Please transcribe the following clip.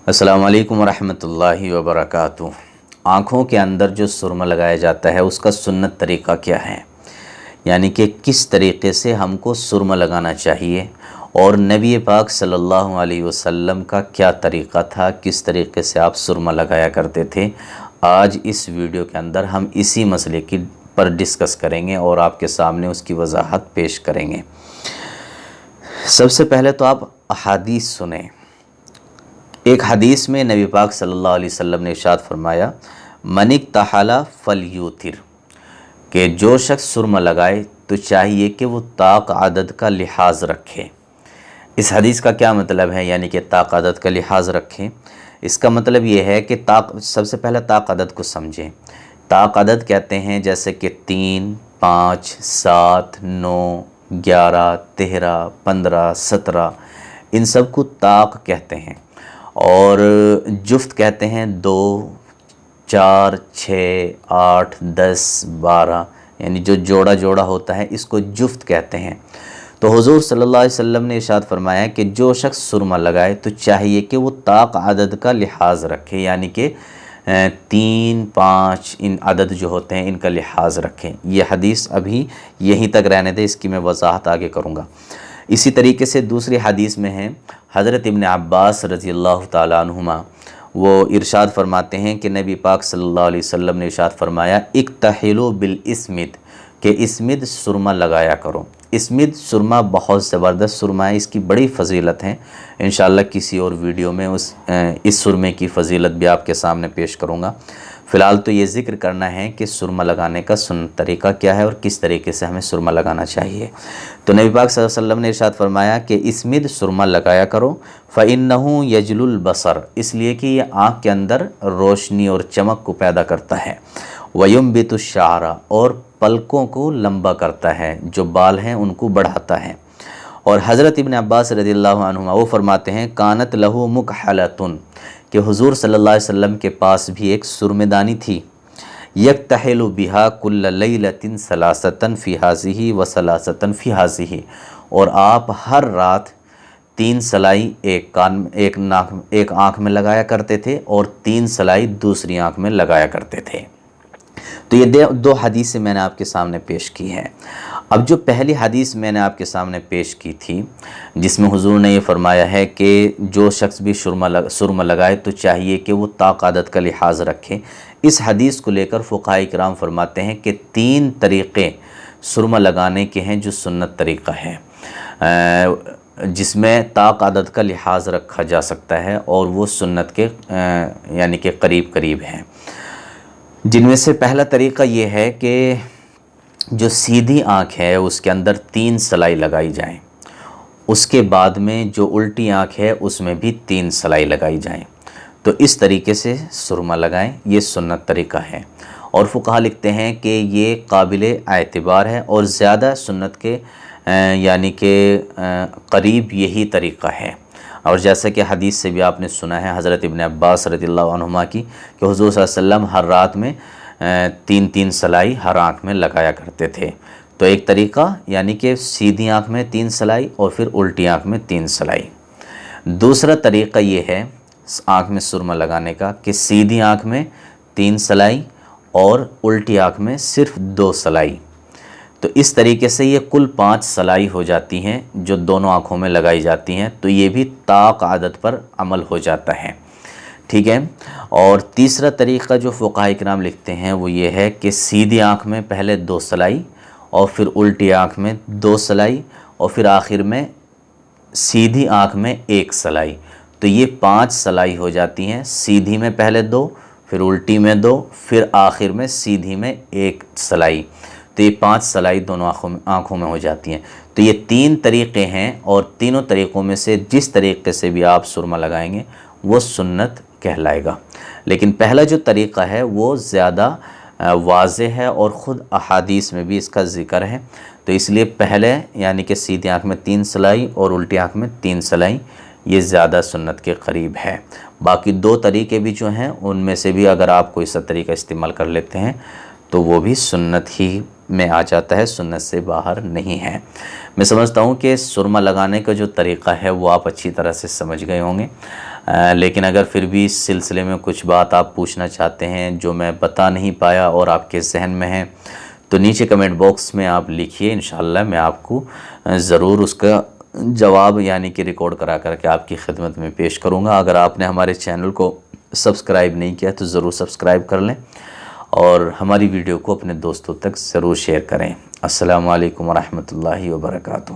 अस्सलाम वालेकुम वरहमतुल्लाहि वबरकातुह। आँखों के अंदर जो सुरमा लगाया जाता है उसका सुन्नत तरीक़ा क्या है, यानी कि किस तरीक़े से हमको सुरमा लगाना चाहिए और नबी पाक सल्लल्लाहु अलैहि वसल्लम का क्या तरीक़ा था, किस तरीक़े से आप सुरमा लगाया करते थे। आज इस वीडियो के अंदर हम इसी मसले की पर डिस्कस करेंगे और आपके सामने उसकी वजाहत पेश करेंगे। सबसे पहले तो आप अहादीस सुने। एक हदीस में नबी पाक सल्लल्लाहु अलैहि वसल्लम ने इरशाद फरमाया, मनिक तहाला फल यूतिर, कि जो शख्स सुरमा लगाए तो चाहिए कि वो ताक आदद का लिहाज रखे। इस हदीस का क्या मतलब है, यानी कि ताक आदद का लिहाज रखें। इसका मतलब ये है कि सबसे पहले ताक आदद को समझें। ताक आदद कहते हैं जैसे कि 3, 5, 7, 9, 11, 13, 15, 17, इन सब को ताक कहते हैं। और जुफ्त कहते हैं 2, 4, 6, 8, 10, 12, यानी जो जोड़ा जोड़ा होता है इसको जुफ्त कहते हैं। तो हुज़ूर सल्लल्लाहु अलैहि वसल्लम ने इरशाद फरमाया कि जो शख्स सुरमा लगाए तो चाहिए कि वो ताक आदद का लिहाज रखे, यानी कि 3, 5 इन अदद जो होते हैं इनका लिहाज रखें। ये हदीस अभी यहीं तक रहने दे, इसकी मैं वजाहत आगे करूँगा। इसी तरीके से दूसरी हदीस में है, हज़रत इब्न अब्बास रज़ी अल्लाह ताला अन्हुमा वो इरशाद फरमाते हैं कि नबी पाक सल्लल्लाहु अलैहि वसल्लम ने इरशाद फरमाया, इक्तहिलु बिल इस्मिद, कि इस्मिद सुरमा लगाया करो। इस्मिद सुरमा बहुत ज़बरदस्त सुरमा है, इसकी बड़ी फ़जीलत है। इंशाअल्लाह किसी और वीडियो में इस सुरमे की फ़जीलत भी आपके सामने पेश करूँगा। फ़िलहाल तो ये ज़िक्र करना है कि सुरमा लगाने का सुन्नत तरीक़ा क्या है और किस तरीके से हमें सुरमा लगाना चाहिए। तो नबी पाक सल्लल्लाहु अलैहि वसल्लम ने इरशाद फरमाया कि इस्मिद सुरमा लगाया करो, फ़इन्नहु यजलुल बसर, इसलिए कि ये आँख के अंदर रोशनी और चमक को पैदा करता है। वयुम्बितु शारा, और पलकों को लंबा करता है, जो बाल हैं उनको बढ़ाता है। और हज़रत इब्न अब्बास रज़ियल्लाहु अन्हुमा वो फरमाते हैं, कानत लहू मुकहलतुन, कि हुज़ूर सल्लल्लाहु अलैहि वसल्लम के पास भी एक सुरमेदानी थी। यक्तहिलु बिहा कुल्ल लैलतिन सलासतन फ़ी हाज़िही व सलासतन फ़ी हाज़िही, और आप हर रात 3 सलाई एक आँख में लगाया करते थे और 3 सलाई दूसरी आँख में लगाया करते थे। तो ये दो हदीसें मैंने आपके सामने पेश की हैं। अब जो पहली हदीस मैंने आपके सामने पेश की थी, जिसमें हुजूर ने ये फरमाया है कि जो शख्स भी सुरमा लगाए तो चाहिए कि वो ताक आदत का लिहाज रखे। इस हदीस को लेकर फ़ुक़हा किराम फरमाते हैं कि 3 तरीक़े सुरमा लगाने के हैं जो सुन्नत तरीक़ा है, जिसमें ताक आदत का लिहाज रखा जा सकता है और वो सुन्नत के यानी कि करीब करीब हैं। जिनमें से पहला तरीक़ा ये है कि जो सीधी आँख है उसके अंदर 3 सलाई लगाई जाए, उसके बाद में जो उल्टी आँख है उसमें भी 3 सलाई लगाई जाए। तो इस तरीके से सुरमा लगाएं, ये सुन्नत तरीक़ा है। और फ़ुक़हा लिखते हैं कि ये काबिल एतबार है और ज़्यादा सुन्नत के यानी कि करीब यही तरीक़ा है। और जैसा कि हदीस से भी आपने सुना है हज़रत इब्न अब्बास रज़ियल्लाहु अन्हुमा की, कि हुज़ूर सल्लल्लाहु अलैहि वसल्लम हर रात में 3-3 सलाई हर आँख में लगाया करते थे। तो एक तरीक़ा यानी कि सीधी आँख में 3 सलाई और फिर उल्टी आँख में 3 सलाई। दूसरा तरीक़ा ये है आँख में सुरमा लगाने का कि सीधी आँख में 3 सलाई और उल्टी आँख में सिर्फ़ 2 सलाई। तो इस तरीके से ये कुल 5 सलाई हो जाती हैं जो दोनों आँखों में लगाई जाती हैं। तो ये भी ताक आदत पर अमल हो जाता है, ठीक है। और तीसरा तरीक़ा जो फ़ुक़हा किराम लिखते हैं वो ये है कि सीधी आँख में पहले 2 सलाई और फिर उल्टी आँख में 2 सलाई और फिर आखिर में सीधी आँख में 1 सलाई। तो ये 5 सलाई हो जाती हैं, सीधी में पहले 2, फिर उल्टी में 2, फिर आखिर में सीधी में 1 सलाई। तो ये 5 सलाई दोनों आँखों में हो जाती हैं। तो ये 3 तरीक़े हैं और तीनों तरीक़ों में से जिस तरीक़े से भी आप सुरमा लगाएंगे वो सुन्नत कहलाएगा। लेकिन पहला जो तरीक़ा है वो ज़्यादा वाज़ेह है और ख़ुद अहादीस में भी इसका ज़िक्र है। तो इसलिए पहले यानी कि सीधी आँख में 3 सलाई और उल्टी आँख में 3 सलाई ये ज़्यादा सुन्नत के करीब है। बाकी 2 तरीक़े भी जो हैं उनमें से भी अगर आप कोई सा तरीक़ा इस्तेमाल कर लेते हैं तो वो भी सुन्नत ही میں آ جاتا ہے، سنت سے باہر نہیں ہے۔ میں سمجھتا ہوں کہ سرما لگانے کا جو طریقہ ہے وہ آپ اچھی طرح سے سمجھ گئے ہوں گے، لیکن اگر پھر بھی اس سلسلے میں کچھ بات آپ پوچھنا چاہتے ہیں جو میں بتا نہیں پایا اور آپ کے ذہن میں ہے تو نیچے کمنٹ باکس میں آپ لکھیے، انشاءاللہ میں آپ کو ضرور اس کا جواب یعنی کہ ریکارڈ کرا کر کے آپ کی خدمت میں پیش کروں گا۔ اگر آپ نے ہمارے چینل کو سبسکرائب نہیں کیا تو ضرور سبسکرائب کر لیں اور ہماری ویڈیو کو اپنے دوستوں تک ضرور شیئر کریں۔ السلام علیکم ورحمۃ اللہ وبرکاتہ۔